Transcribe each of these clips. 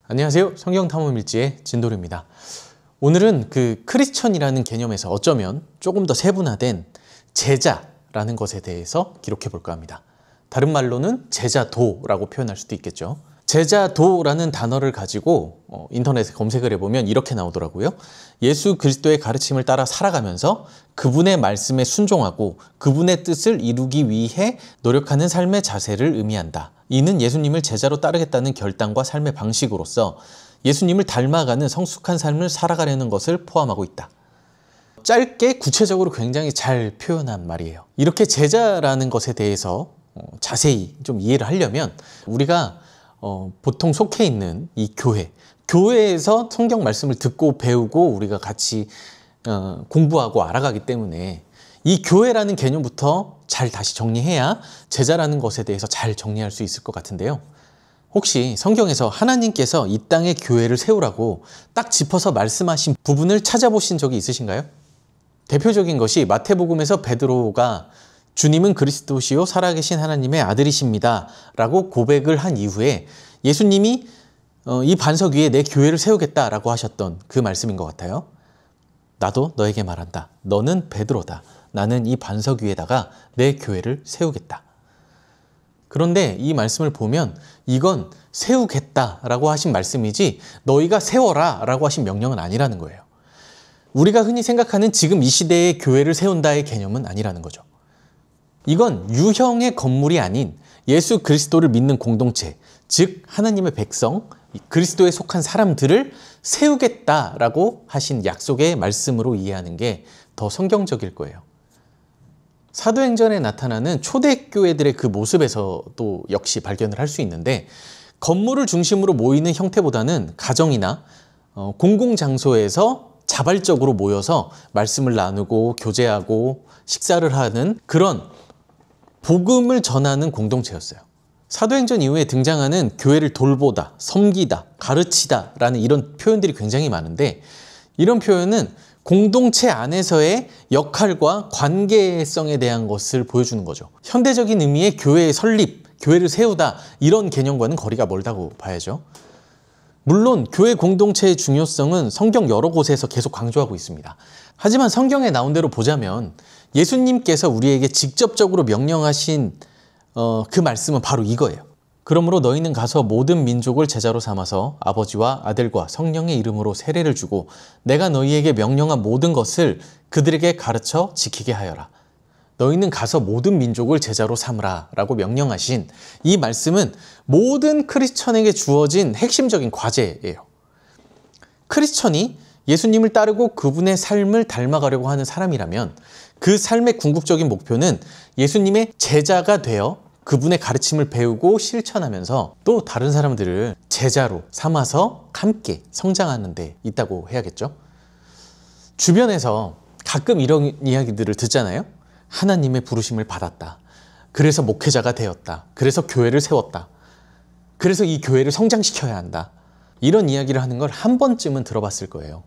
안녕하세요. 성경탐험일지의 진도르입니다. 오늘은 그 크리스천이라는 개념에서 어쩌면 조금 더 세분화된 제자라는 것에 대해서 기록해 볼까 합니다. 다른 말로는 제자도라고 표현할 수도 있겠죠. 제자도라는 단어를 가지고 인터넷에 검색을 해보면 이렇게 나오더라고요. 예수 그리스도의 가르침을 따라 살아가면서 그분의 말씀에 순종하고 그분의 뜻을 이루기 위해 노력하는 삶의 자세를 의미한다. 이는 예수님을 제자로 따르겠다는 결단과 삶의 방식으로서 예수님을 닮아가는 성숙한 삶을 살아가려는 것을 포함하고 있다. 짧게 구체적으로 굉장히 잘 표현한 말이에요. 이렇게 제자라는 것에 대해서 자세히 좀 이해를 하려면 우리가 보통 속해 있는 이 교회에서 성경 말씀을 듣고 배우고 우리가 같이 공부하고 알아가기 때문에 이 교회라는 개념부터 잘 다시 정리해야 제자라는 것에 대해서 잘 정리할 수 있을 것 같은데요. 혹시 성경에서 하나님께서 이 땅에 교회를 세우라고 딱 짚어서 말씀하신 부분을 찾아보신 적이 있으신가요? 대표적인 것이 마태복음에서 베드로가 주님은 그리스도시요 살아계신 하나님의 아들이십니다 라고 고백을 한 이후에 예수님이 이 반석 위에 내 교회를 세우겠다 라고 하셨던 그 말씀인 것 같아요. 나도 너에게 말한다. 너는 베드로다. 나는 이 반석 위에다가 내 교회를 세우겠다. 그런데 이 말씀을 보면 이건 세우겠다 라고 하신 말씀이지 너희가 세워라 라고 하신 명령은 아니라는 거예요. 우리가 흔히 생각하는 지금 이 시대의 교회를 세운다의 개념은 아니라는 거죠. 이건 유형의 건물이 아닌 예수 그리스도를 믿는 공동체, 즉 하나님의 백성, 그리스도에 속한 사람들을 세우겠다라고 하신 약속의 말씀으로 이해하는 게 더 성경적일 거예요. 사도행전에 나타나는 초대교회들의 그 모습에서도 역시 발견을 할 수 있는데 건물을 중심으로 모이는 형태보다는 가정이나 공공장소에서 자발적으로 모여서 말씀을 나누고 교제하고 식사를 하는 그런 복음을 전하는 공동체였어요. 사도행전 이후에 등장하는 교회를 돌보다, 섬기다, 가르치다 라는 이런 표현들이 굉장히 많은데 이런 표현은 공동체 안에서의 역할과 관계성에 대한 것을 보여주는 거죠. 현대적인 의미의 교회의 설립, 교회를 세우다 이런 개념과는 거리가 멀다고 봐야죠. 물론 교회 공동체의 중요성은 성경 여러 곳에서 계속 강조하고 있습니다. 하지만 성경에 나온 대로 보자면 예수님께서 우리에게 직접적으로 명령하신 그 말씀은 바로 이거예요. 그러므로 너희는 가서 모든 민족을 제자로 삼아서 아버지와 아들과 성령의 이름으로 세례를 주고 내가 너희에게 명령한 모든 것을 그들에게 가르쳐 지키게 하여라. 너희는 가서 모든 민족을 제자로 삼으라 라고 명령하신 이 말씀은 모든 크리스천에게 주어진 핵심적인 과제예요. 크리스천이 예수님을 따르고 그분의 삶을 닮아가려고 하는 사람이라면 그 삶의 궁극적인 목표는 예수님의 제자가 되어 그분의 가르침을 배우고 실천하면서 또 다른 사람들을 제자로 삼아서 함께 성장하는 데 있다고 해야겠죠. 주변에서 가끔 이런 이야기들을 듣잖아요. 하나님의 부르심을 받았다. 그래서 목회자가 되었다. 그래서 교회를 세웠다. 그래서 이 교회를 성장시켜야 한다. 이런 이야기를 하는 걸 한 번쯤은 들어봤을 거예요.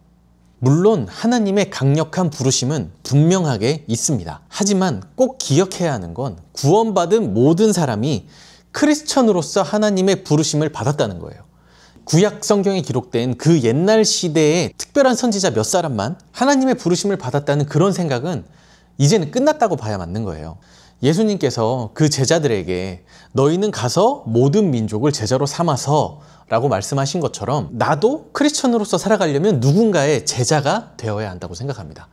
물론 하나님의 강력한 부르심은 분명하게 있습니다. 하지만 꼭 기억해야 하는 건 구원받은 모든 사람이 크리스천으로서 하나님의 부르심을 받았다는 거예요. 구약 성경에 기록된 그 옛날 시대의 특별한 선지자 몇 사람만 하나님의 부르심을 받았다는 그런 생각은 이제는 끝났다고 봐야 맞는 거예요. 예수님께서 그 제자들에게 너희는 가서 모든 민족을 제자로 삼아서 라고 말씀하신 것처럼 나도 크리스천으로서 살아가려면 누군가의 제자가 되어야 한다고 생각합니다.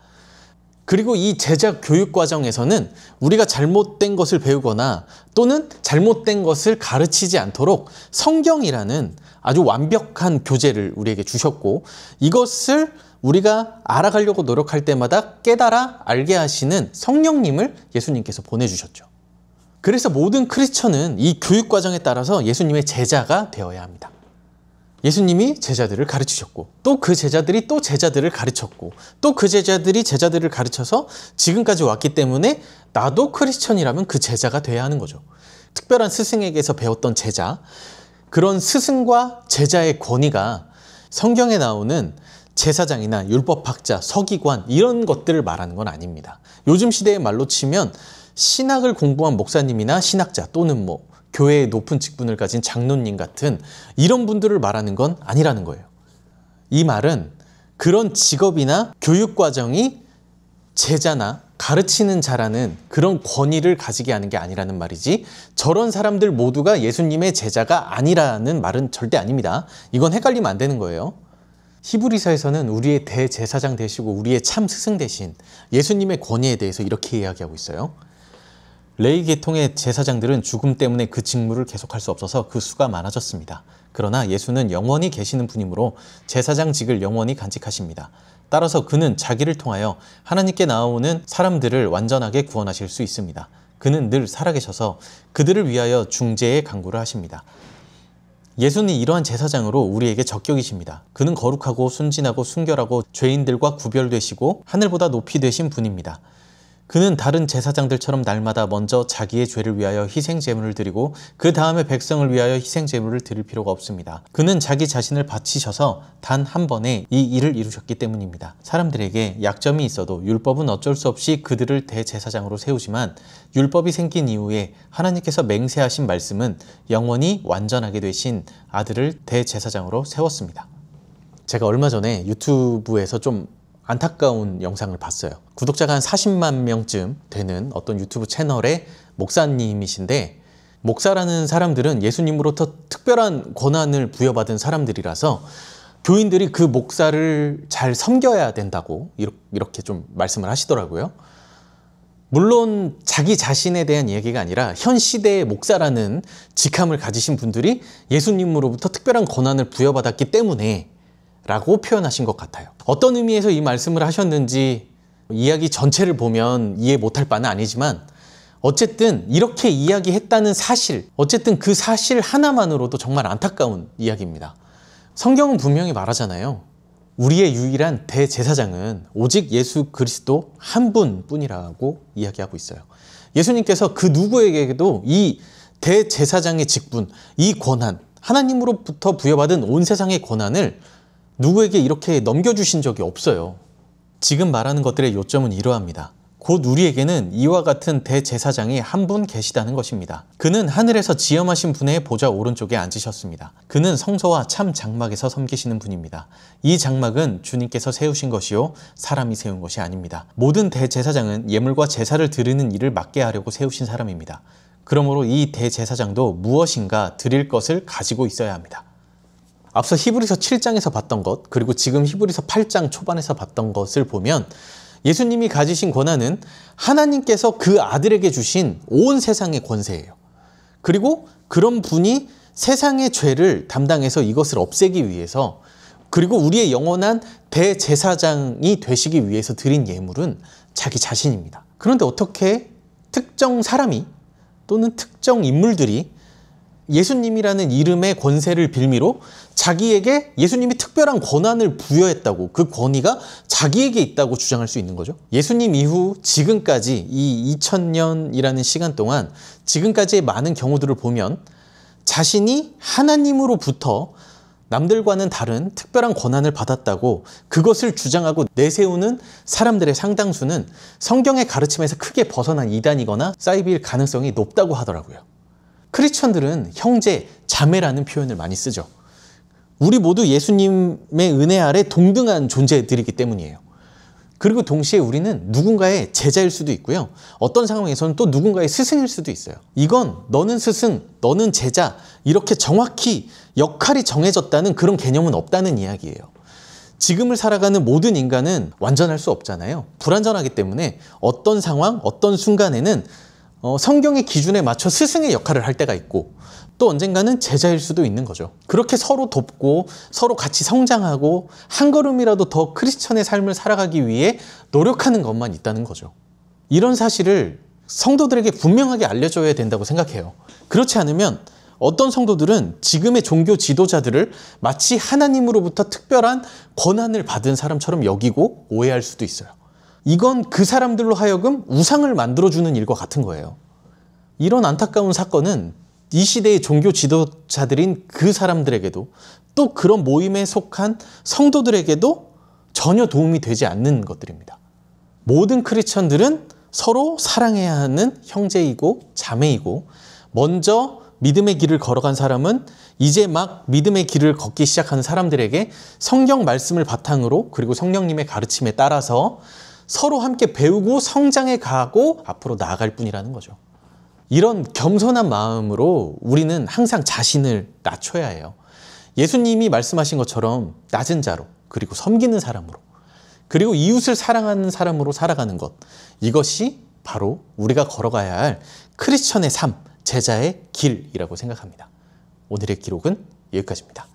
그리고 이 제자 교육 과정에서는 우리가 잘못된 것을 배우거나 또는 잘못된 것을 가르치지 않도록 성경이라는 아주 완벽한 교재를 우리에게 주셨고 이것을 우리가 알아가려고 노력할 때마다 깨달아 알게 하시는 성령님을 예수님께서 보내주셨죠. 그래서 모든 크리스천은 이 교육 과정에 따라서 예수님의 제자가 되어야 합니다. 예수님이 제자들을 가르치셨고 또 그 제자들이 또 제자들을 가르쳤고 또 그 제자들이 제자들을 가르쳐서 지금까지 왔기 때문에 나도 크리스천이라면 그 제자가 돼야 하는 거죠. 특별한 스승에게서 배웠던 제자, 그런 스승과 제자의 권위가 성경에 나오는 제사장이나 율법학자, 서기관 이런 것들을 말하는 건 아닙니다. 요즘 시대의 말로 치면 신학을 공부한 목사님이나 신학자 또는 교회의 높은 직분을 가진 장로님 같은 이런 분들을 말하는 건 아니라는 거예요. 이 말은 그런 직업이나 교육과정이 제자나 가르치는 자라는 그런 권위를 가지게 하는 게 아니라는 말이지, 저런 사람들 모두가 예수님의 제자가 아니라는 말은 절대 아닙니다. 이건 헷갈리면 안 되는 거예요. 히브리서에서는 우리의 대제사장 되시고 우리의 참 스승 되신 예수님의 권위에 대해서 이렇게 이야기하고 있어요. 레위 계통의 제사장들은 죽음 때문에 그 직무를 계속할 수 없어서 그 수가 많아졌습니다. 그러나 예수는 영원히 계시는 분이므로 제사장직을 영원히 간직하십니다. 따라서 그는 자기를 통하여 하나님께 나오는 사람들을 완전하게 구원하실 수 있습니다. 그는 늘 살아계셔서 그들을 위하여 중재의 간구를 하십니다. 예수는 이러한 제사장으로 우리에게 적격이십니다. 그는 거룩하고 순진하고 순결하고 죄인들과 구별되시고 하늘보다 높이 되신 분입니다. 그는 다른 제사장들처럼 날마다 먼저 자기의 죄를 위하여 희생 제물을 드리고 그 다음에 백성을 위하여 희생 제물을 드릴 필요가 없습니다. 그는 자기 자신을 바치셔서 단 한 번에 이 일을 이루셨기 때문입니다. 사람들에게 약점이 있어도 율법은 어쩔 수 없이 그들을 대제사장으로 세우지만 율법이 생긴 이후에 하나님께서 맹세하신 말씀은 영원히 완전하게 되신 아들을 대제사장으로 세웠습니다. 제가 얼마 전에 유튜브에서 좀 안타까운 영상을 봤어요. 구독자가 한 40만 명쯤 되는 어떤 유튜브 채널의 목사님이신데, 목사라는 사람들은 예수님으로부터 특별한 권한을 부여받은 사람들이라서 교인들이 그 목사를 잘 섬겨야 된다고 이렇게 좀 말씀을 하시더라고요. 물론 자기 자신에 대한 이야기가 아니라 현 시대의 목사라는 직함을 가지신 분들이 예수님으로부터 특별한 권한을 부여받았기 때문에 라고 표현하신 것 같아요. 어떤 의미에서 이 말씀을 하셨는지 이야기 전체를 보면 이해 못할 바는 아니지만, 어쨌든 이렇게 이야기했다는 사실, 어쨌든 그 사실 하나만으로도 정말 안타까운 이야기입니다. 성경은 분명히 말하잖아요. 우리의 유일한 대제사장은 오직 예수 그리스도 한 분뿐이라고 이야기하고 있어요. 예수님께서 그 누구에게도 이 대제사장의 직분, 이 권한, 하나님으로부터 부여받은 온 세상의 권한을 누구에게 이렇게 넘겨주신 적이 없어요. 지금 말하는 것들의 요점은 이러합니다. 곧 우리에게는 이와 같은 대제사장이 한 분 계시다는 것입니다. 그는 하늘에서 지엄하신 분의 보좌 오른쪽에 앉으셨습니다. 그는 성소와 참 장막에서 섬기시는 분입니다. 이 장막은 주님께서 세우신 것이요 사람이 세운 것이 아닙니다. 모든 대제사장은 예물과 제사를 드리는 일을 맡게 하려고 세우신 사람입니다. 그러므로 이 대제사장도 무엇인가 드릴 것을 가지고 있어야 합니다. 앞서 히브리서 7장에서 봤던 것, 그리고 지금 히브리서 8장 초반에서 봤던 것을 보면 예수님이 가지신 권한은 하나님께서 그 아들에게 주신 온 세상의 권세예요. 그리고 그런 분이 세상의 죄를 담당해서 이것을 없애기 위해서, 그리고 우리의 영원한 대제사장이 되시기 위해서 드린 예물은 자기 자신입니다. 그런데 어떻게 특정 사람이 또는 특정 인물들이 예수님이라는 이름의 권세를 빌미로 자기에게 예수님이 특별한 권한을 부여했다고, 그 권위가 자기에게 있다고 주장할 수 있는 거죠? 예수님 이후 지금까지 이 2000년이라는 시간 동안 지금까지의 많은 경우들을 보면 자신이 하나님으로부터 남들과는 다른 특별한 권한을 받았다고 그것을 주장하고 내세우는 사람들의 상당수는 성경의 가르침에서 크게 벗어난 이단이거나 사이비일 가능성이 높다고 하더라고요. 크리스천들은 형제, 자매라는 표현을 많이 쓰죠. 우리 모두 예수님의 은혜 아래 동등한 존재들이기 때문이에요. 그리고 동시에 우리는 누군가의 제자일 수도 있고요. 어떤 상황에서는 또 누군가의 스승일 수도 있어요. 이건 너는 스승, 너는 제자, 이렇게 정확히 역할이 정해졌다는 그런 개념은 없다는 이야기예요. 지금을 살아가는 모든 인간은 완전할 수 없잖아요. 불완전하기 때문에 어떤 상황, 어떤 순간에는 성경의 기준에 맞춰 스승의 역할을 할 때가 있고, 또 언젠가는 제자일 수도 있는 거죠. 그렇게 서로 돕고 서로 같이 성장하고 한 걸음이라도 더 크리스천의 삶을 살아가기 위해 노력하는 것만 있다는 거죠. 이런 사실을 성도들에게 분명하게 알려줘야 된다고 생각해요. 그렇지 않으면 어떤 성도들은 지금의 종교 지도자들을 마치 하나님으로부터 특별한 권한을 받은 사람처럼 여기고 오해할 수도 있어요. 이건 그 사람들로 하여금 우상을 만들어주는 일과 같은 거예요. 이런 안타까운 사건은 이 시대의 종교 지도자들인 그 사람들에게도, 또 그런 모임에 속한 성도들에게도 전혀 도움이 되지 않는 것들입니다. 모든 크리스천들은 서로 사랑해야 하는 형제이고 자매이고, 먼저 믿음의 길을 걸어간 사람은 이제 막 믿음의 길을 걷기 시작하는 사람들에게 성경 말씀을 바탕으로 그리고 성령님의 가르침에 따라서 서로 함께 배우고 성장해 가고 앞으로 나아갈 뿐이라는 거죠. 이런 겸손한 마음으로 우리는 항상 자신을 낮춰야 해요. 예수님이 말씀하신 것처럼 낮은 자로 그리고 섬기는 사람으로 그리고 이웃을 사랑하는 사람으로 살아가는 것, 이것이 바로 우리가 걸어가야 할 크리스천의 삶, 제자의 길이라고 생각합니다. 오늘의 기록은 여기까지입니다.